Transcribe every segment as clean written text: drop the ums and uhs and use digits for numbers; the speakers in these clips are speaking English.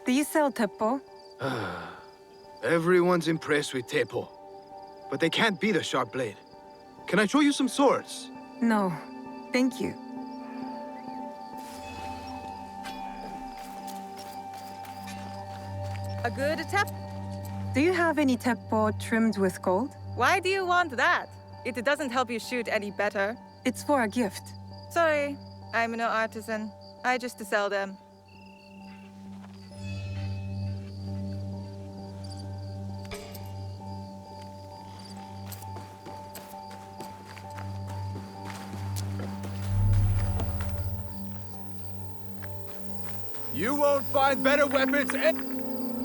Do you sell teppo? Everyone's impressed with teppo, but they can't beat a sharp blade. Can I show you some swords? No, thank you. A good tep? Do you have any teppo trimmed with gold? Why do you want that? It doesn't help you shoot any better. It's for a gift. Sorry, I'm no artisan. I just sell them. You won't find better weapons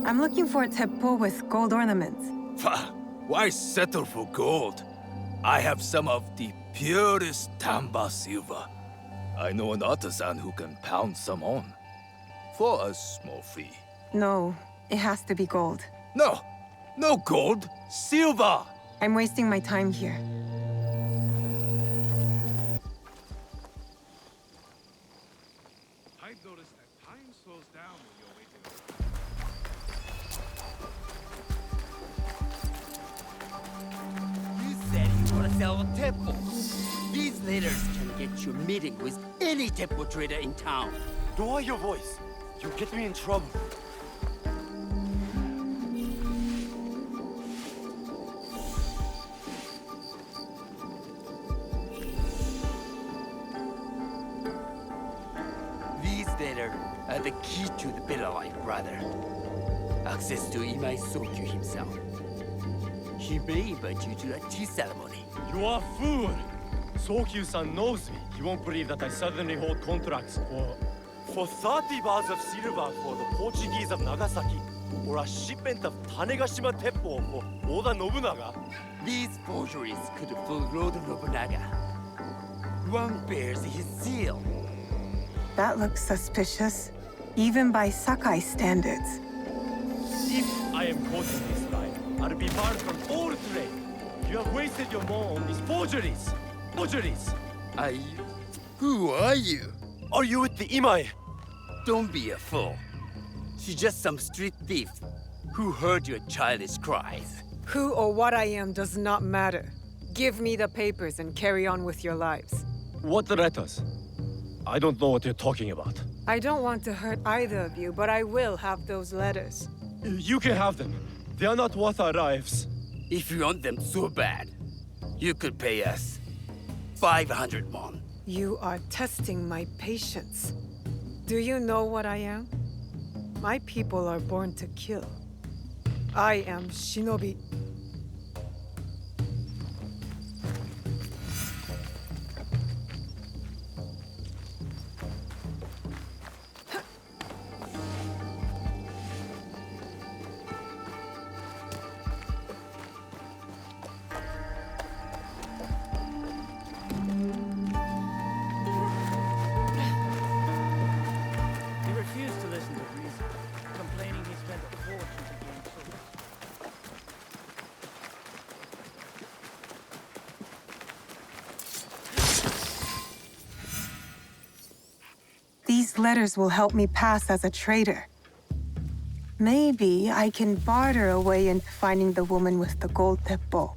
I'm looking for a teppo with gold ornaments. Why settle for gold? I have some of the purest Tamba silver. I know an artisan who can pound some on. For a small fee. No, it has to be gold. No! No gold! Silver! I'm wasting my time here. I've noticed that time slows down when you're waiting. You said you want to sell a teppo. These letters can get you a meeting with any teppo trader in town. Lower your voice. You'll get me in trouble. These letters are the key to the better life, brother. Access to Imay Sokun himself. He may invite you to a tea ceremony. You are a fool! Sokyu-san knows me. He won't believe that I suddenly hold contracts for 30 bars of silver for the Portuguese of Nagasaki, or a shipment of Tanegashima teppo for Oda Nobunaga. These forgeries could fool Lord Nobunaga. One bears his seal. That looks suspicious, even by Sakai standards. If I am caught in this lie, I'll be barred from all trade. You have wasted your money on these forgeries. Forgeries! Who are you? Are you with the Imay? Don't be a fool. She's just some street thief who heard your childish cries. Who or what I am does not matter. Give me the papers and carry on with your lives. What letters? I don't know what you're talking about. I don't want to hurt either of you, but I will have those letters. You can have them. They are not worth our lives. If you want them so bad, you could pay us 500 won. You are testing my patience. Do you know what I am? My people are born to kill. I am shinobi. He refused to listen to reason, complaining he spent a fortune to gain food. These letters will help me pass as a trader. Maybe I can barter a way into finding the woman with the gold teppo.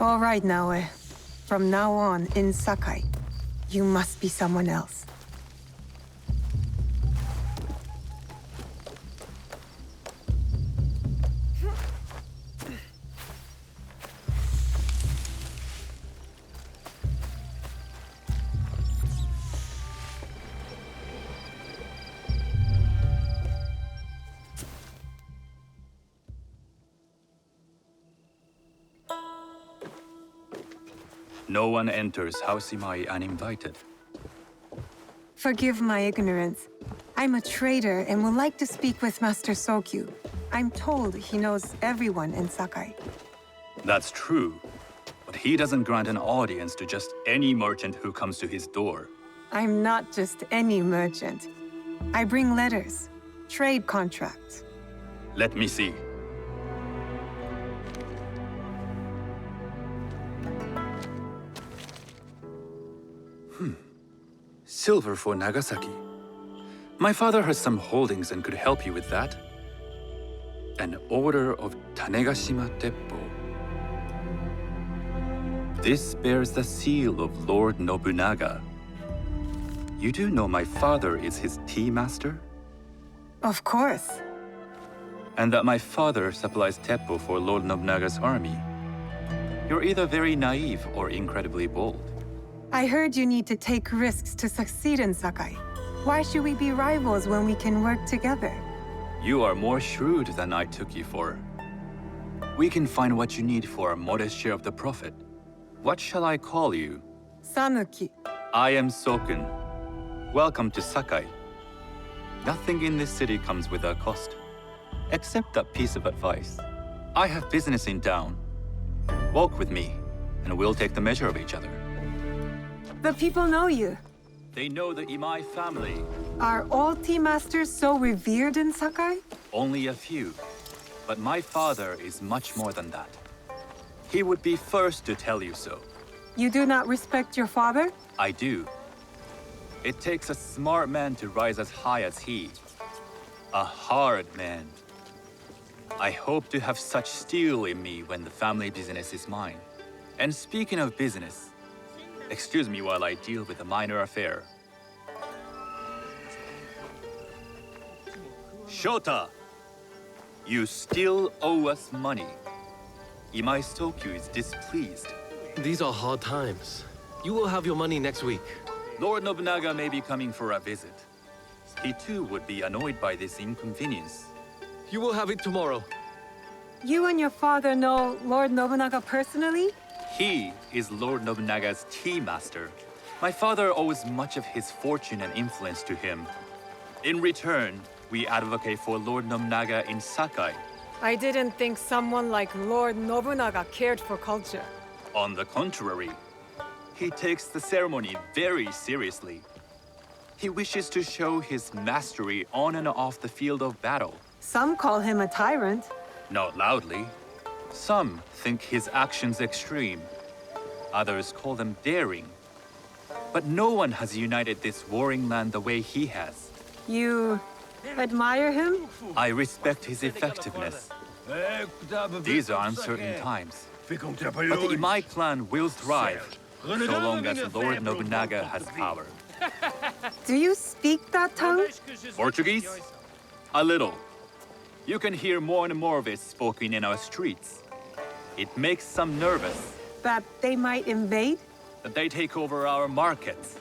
All right, Naoe. From now on, in Sakai, you must be someone else. No one enters House Imay uninvited. Forgive my ignorance. I'm a trader and would like to speak with Master Sokyu. I'm told he knows everyone in Sakai. That's true, but he doesn't grant an audience to just any merchant who comes to his door. I'm not just any merchant. I bring letters, trade contracts. Let me see. Silver for Nagasaki. My father has some holdings and could help you with that. An order of Tanegashima Teppo. This bears the seal of Lord Nobunaga. You do know my father is his tea master? Of course. And that my father supplies Teppo for Lord Nobunaga's army. You're either very naive or incredibly bold. I heard you need to take risks to succeed in Sakai. Why should we be rivals when we can work together? You are more shrewd than I took you for. We can find what you need for a modest share of the profit. What shall I call you? Sanuki. I am Sokun. Welcome to Sakai. Nothing in this city comes without cost. Except that piece of advice. I have business in town. Walk with me, and we'll take the measure of each other. The people know you. They know the Imay family. Are all tea masters so revered in Sakai? Only a few. But my father is much more than that. He would be first to tell you so. You do not respect your father? I do. It takes a smart man to rise as high as he. A hard man. I hope to have such steel in me when the family business is mine. And speaking of business, excuse me while I deal with a minor affair. Shota! You still owe us money. Imay Sokun is displeased. These are hard times. You will have your money next week. Lord Nobunaga may be coming for a visit. He too would be annoyed by this inconvenience. You will have it tomorrow. You and your father know Lord Nobunaga personally? He is Lord Nobunaga's tea master. My father owes much of his fortune and influence to him. In return, we advocate for Lord Nobunaga in Sakai. I didn't think someone like Lord Nobunaga cared for culture. On the contrary, he takes the ceremony very seriously. He wishes to show his mastery on and off the field of battle. Some call him a tyrant. Not loudly. Some think his actions extreme. Others call them daring. But no one has united this warring land the way he has. You admire him? I respect his effectiveness. These are uncertain times. But the Imay clan will thrive, so long as Lord Nobunaga has power. Do you speak that tongue? Portuguese? A little. You can hear more and more of it spoken in our streets. It makes some nervous. That they might invade? That they take over our markets.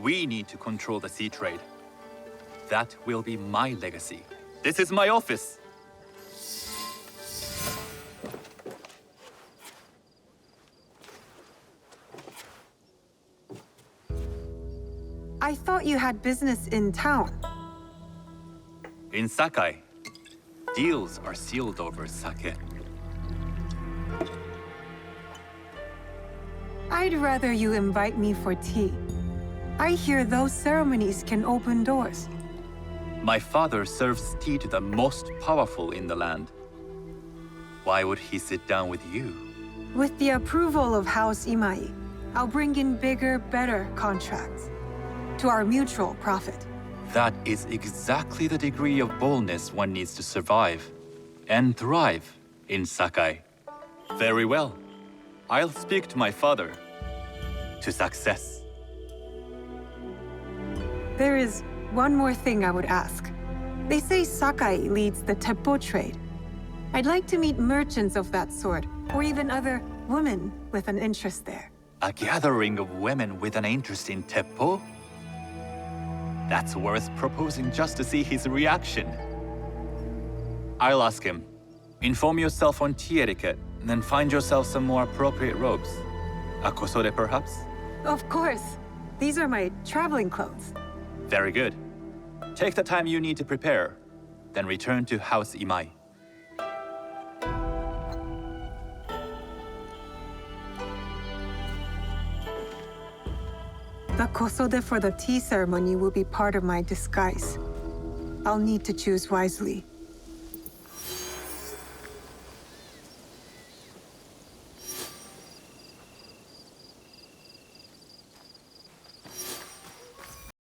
We need to control the sea trade. That will be my legacy. This is my office. I thought you had business in town. In Sakai, deals are sealed over sake. I'd rather you invite me for tea. I hear those ceremonies can open doors. My father serves tea to the most powerful in the land. Why would he sit down with you? With the approval of House Imay, I'll bring in bigger, better contracts. To our mutual profit. That is exactly the degree of boldness one needs to survive and thrive in Sakai. Very well. I'll speak to my father. To success. There is one more thing I would ask. They say Sakai leads the teppo trade. I'd like to meet merchants of that sort, or even other women with an interest there. A gathering of women with an interest in teppo? That's worth proposing just to see his reaction. I'll ask him. Inform yourself on tea etiquette, and then find yourself some more appropriate robes. A kosode, perhaps? Of course. These are my traveling clothes. Very good. Take the time you need to prepare, then return to House Imay. The kosode for the tea ceremony will be part of my disguise. I'll need to choose wisely.